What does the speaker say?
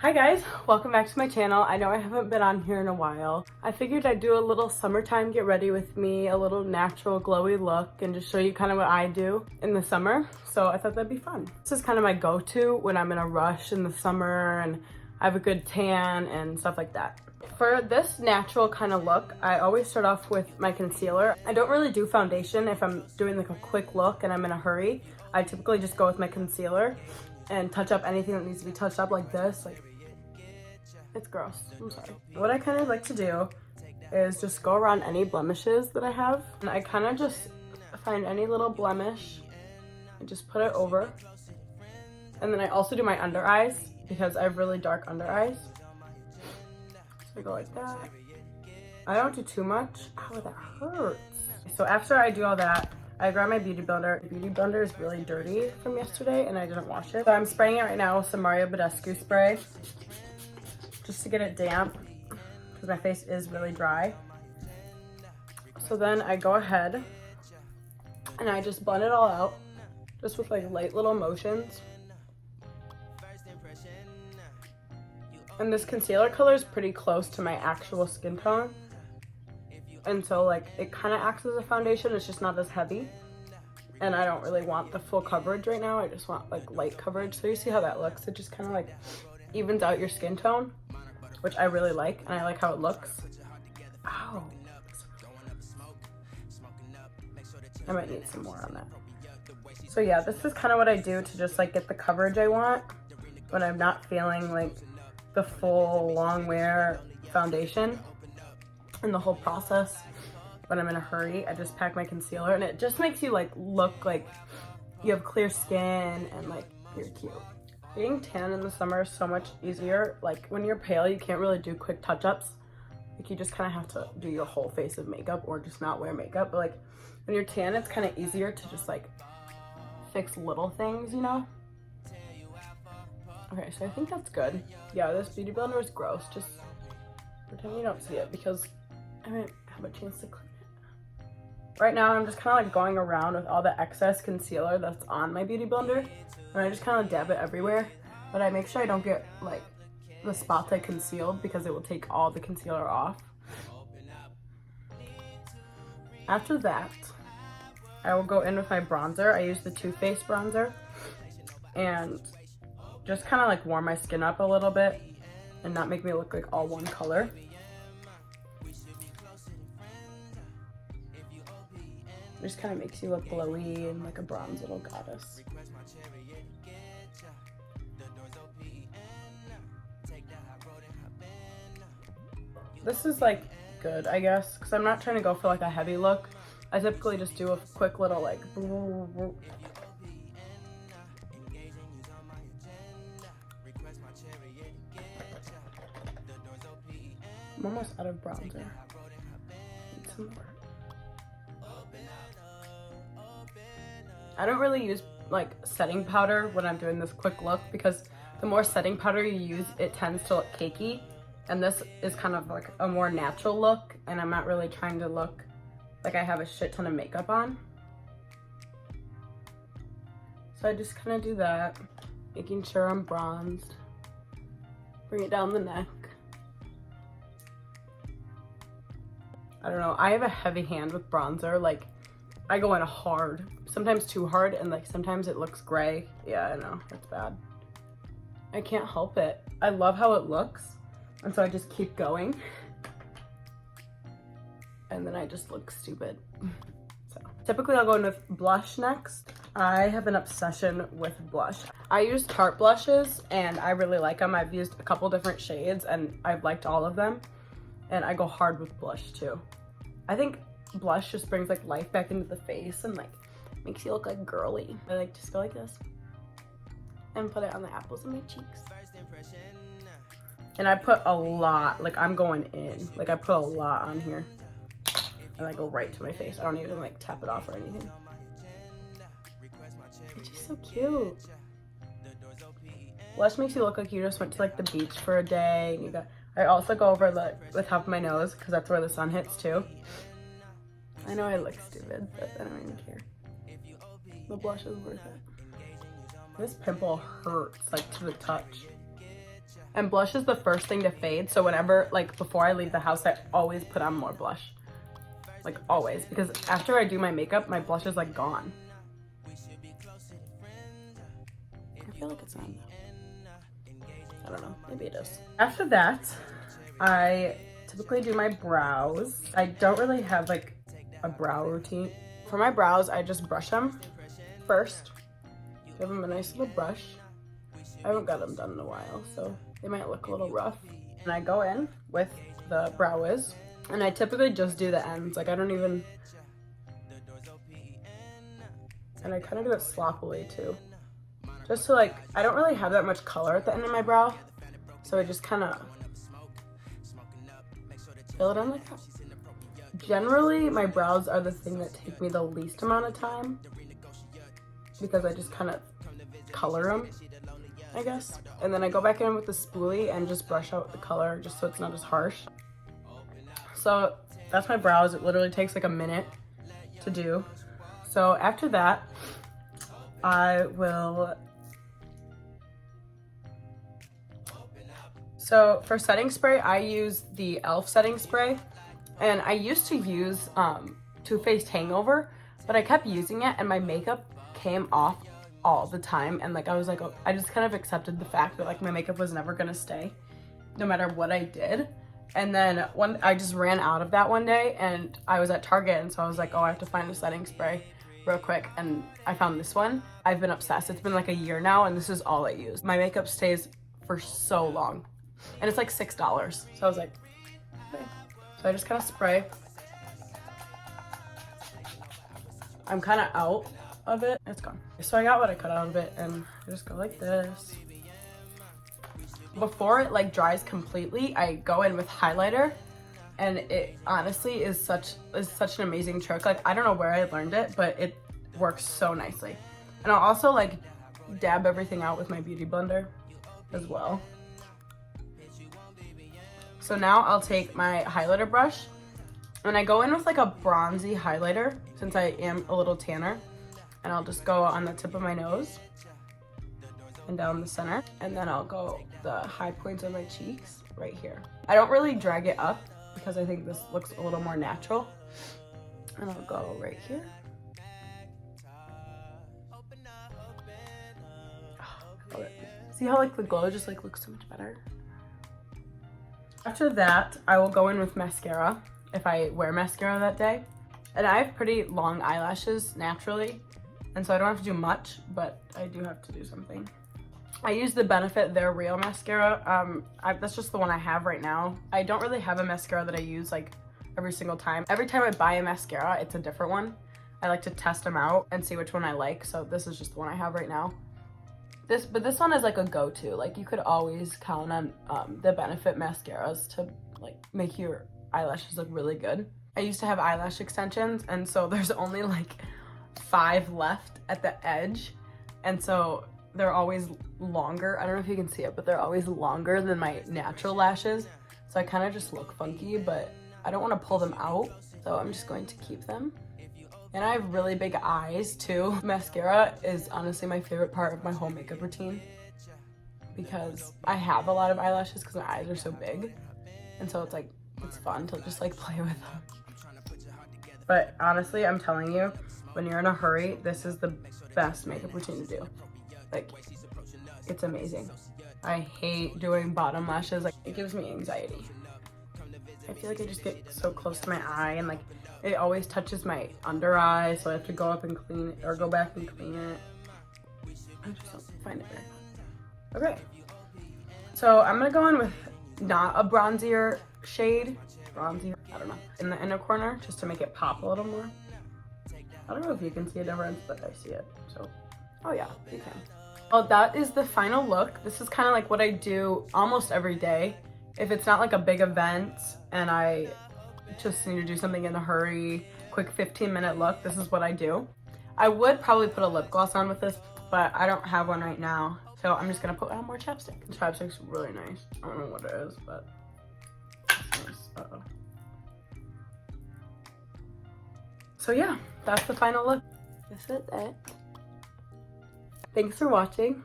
Hi guys, welcome back to my channel. I know I haven't been on here in a while. I figured I'd do a little summertime get ready with me, a little natural glowy look, and just show you kind of what I do in the summer. So I thought that'd be fun. This is kind of my go-to when I'm in a rush in the summer and I have a good tan and stuff like that. For this natural kind of look, I always start off with my concealer. I don't really do foundation if I'm doing like a quick look and I'm in a hurry. I typically just go with my concealer and touch up anything that needs to be touched up like this. It's gross, I'm sorry. What I kind of like to do is just go around any blemishes that I have. And I kind of just find any little blemish and just put it over. And then I also do my under eyes because I have really dark under eyes. So I go like that. I don't do too much. Oh, that hurts. So after I do all that, I grab my beauty blender. The beauty blender is really dirty from yesterday and I didn't wash it. So I'm spraying it right now with some Mario Badescu spray, just to get it damp because my face is really dry. So then I go ahead and I just blend it all out just with like light little motions. And this concealer color is pretty close to my actual skin tone. And so like it kind of acts as a foundation, it's just not as heavy. And I don't really want the full coverage right now. I just want like light coverage. So you see how that looks? It just kind of like evens out your skin tone, which I really like, and I like how it looks. Ow. I might need some more on that. So yeah, this is kind of what I do to just like get the coverage I want when I'm not feeling like the full long wear foundation. And the whole process, when I'm in a hurry, I just pack my concealer and it just makes you like look like you have clear skin and like you're cute. Being tan in the summer is so much easier. Like when you're pale, you can't really do quick touch-ups. Like you just kind of have to do your whole face of makeup or just not wear makeup. But like when you're tan, it's kind of easier to just like fix little things, you know? Okay, so I think that's good. Yeah, this beauty blender is gross. Just pretend you don't see it because I didn't have a chance to clean it. Right now, I'm just kind of like going around with all the excess concealer that's on my beauty blender. And I just kind of dab it everywhere. But I make sure I don't get like the spots I concealed because it will take all the concealer off. After that, I will go in with my bronzer. I use the Too Faced bronzer. And just kind of like warm my skin up a little bit and not make me look like all one color. It just kind of makes you look glowy and like a bronze little goddess. This is like good, I guess, because I'm not trying to go for like a heavy look. I typically just do a quick little like I'm almost out of bronzer. Need some more. I don't really use like setting powder when I'm doing this quick look because the more setting powder you use, it tends to look cakey. And this is kind of like a more natural look and I'm not really trying to look like I have a shit ton of makeup on. So I just kind of do that, making sure I'm bronzed. Bring it down the neck. I don't know, I have a heavy hand with bronzer. Like I go in hard, sometimes too hard, and like sometimes it looks gray. Yeah, I know, that's bad. I can't help it. I love how it looks, and so I just keep going. And then I just look stupid. So typically I'll go in with blush next. I have an obsession with blush. I use Tarte blushes and I really like them. I've used a couple different shades and I've liked all of them. And I go hard with blush too. I think blush just brings like life back into the face and like makes you look like girly. I like just go like this and put it on the apples of my cheeks. And I put a lot, like I'm going in. Like I put a lot on here. And I go right to my face. I don't even like tap it off or anything. It's just so cute. Blush makes you look like you just went to like the beach for a day. And you got. I also go over the top of my nose because that's where the sun hits too. I know I look stupid, but I don't even care. The blush is worth it. This pimple hurts like to the touch. And blush is the first thing to fade. So whenever, like before I leave the house, I always put on more blush. Like always. Because after I do my makeup, my blush is like gone. I feel like it's on though. I don't know. Maybe it is. After that, I typically do my brows. I don't really have like a brow routine. For my brows, I just brush them first. Give them a nice little brush. I haven't got them done in a while, so they might look a little rough. And I go in with the Brow Wiz, and I typically just do the ends. Like I don't even, and I kind of do it sloppily too. Just to like, I don't really have that much color at the end of my brow, so I just kind of fill it in like that. Generally, my brows are the thing that take me the least amount of time because I just kind of color them, I guess. And then I go back in with the spoolie and just brush out the color just so it's not as harsh. So that's my brows. It literally takes like a minute to do. So after that, I will... So for setting spray, I use the e.l.f. setting spray. And I used to use Too Faced Hangover, but I kept using it and my makeup came off all the time. And like I was like, oh, I just kind of accepted the fact that like my makeup was never gonna stay no matter what I did. And then I just ran out of that one day and I was at Target, and so I was like, oh, I have to find a setting spray real quick, and I found this one. I've been obsessed. It's been like a year now and this is all I use. My makeup stays for so long and it's like $6. So I was like, okay. So I just kind of spray. I'm kind of out of it. It's gone. So I got what I cut out of it and I just go like this. Before it like dries completely, I go in with highlighter, and it honestly is such an amazing trick. Like I don't know where I learned it, but it works so nicely. And I'll also like dab everything out with my beauty blender as well. So now I'll take my highlighter brush and I go in with like a bronzy highlighter since I am a little tanner, and I'll just go on the tip of my nose and down the center, and then I'll go the high points of my cheeks right here. I don't really drag it up because I think this looks a little more natural, and I'll go right here. Oh, see how like the glow just like looks so much better? After that, I will go in with mascara if I wear mascara that day. And I have pretty long eyelashes naturally, and so I don't have to do much, but I do have to do something. I use the Benefit They're Real mascara. That's just the one I have right now. I don't really have a mascara that I use like every single time. Every time I buy a mascara, it's a different one. I like to test them out and see which one I like, so this is just the one I have right now. But this one is like a go-to. Like you could always count on the Benefit mascaras to like make your eyelashes look really good. I used to have eyelash extensions, and so there's only like 5 left at the edge, and so they're always longer. I don't know if you can see it, but they're always longer than my natural lashes. So I kind of just look funky, but I don't want to pull them out, so I'm just going to keep them. And I have really big eyes too. Mascara is honestly my favorite part of my whole makeup routine because I have a lot of eyelashes because my eyes are so big. And so it's like, it's fun to just like play with them. But honestly, I'm telling you, when you're in a hurry, this is the best makeup routine to do. Like, it's amazing. I hate doing bottom lashes. Like, it gives me anxiety. I feel like I just get so close to my eye, and like, it always touches my under eye, so I have to go up and clean it, or go back and clean it. I just don't find it very fun. Okay. So I'm gonna go in with not a bronzier shade. Bronzier, I don't know. In the inner corner, just to make it pop a little more. I don't know if you can see a difference, but I see it, so. Oh yeah, you can. Well, that is the final look. This is kind of like what I do almost every day. If it's not like a big event and I just need to do something in a hurry, quick 15-minute look, this is what I do. I would probably put a lip gloss on with this, but I don't have one right now. So I'm just gonna put on more chapstick. The chapstick's really nice. I don't know what it is, but it's nice. Uh-oh. So yeah, that's the final look. This is it. Thanks for watching.